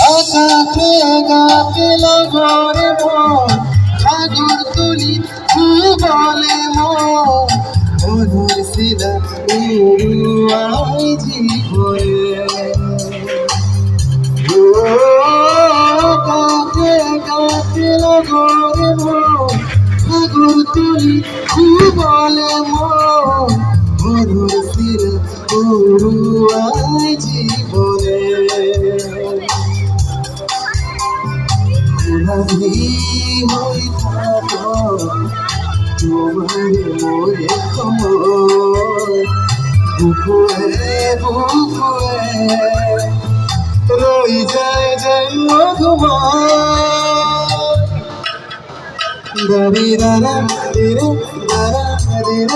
আকাশে গাছে লগরে মন সাগর তুলি বলে মন মধুর শিলা উড়ুয়াই জীবনে গাছে গাছে লগরে মন সাগর তুলি বলে মন মধুর শিলা উড়ুয়াই জীবনে হই থাকো তোমার মোরে বুকুয়ে বুকুয়ে রই যায় যায় মধুময় দাঁড়ি দাঁড়া দাঁড়া দাঁড়া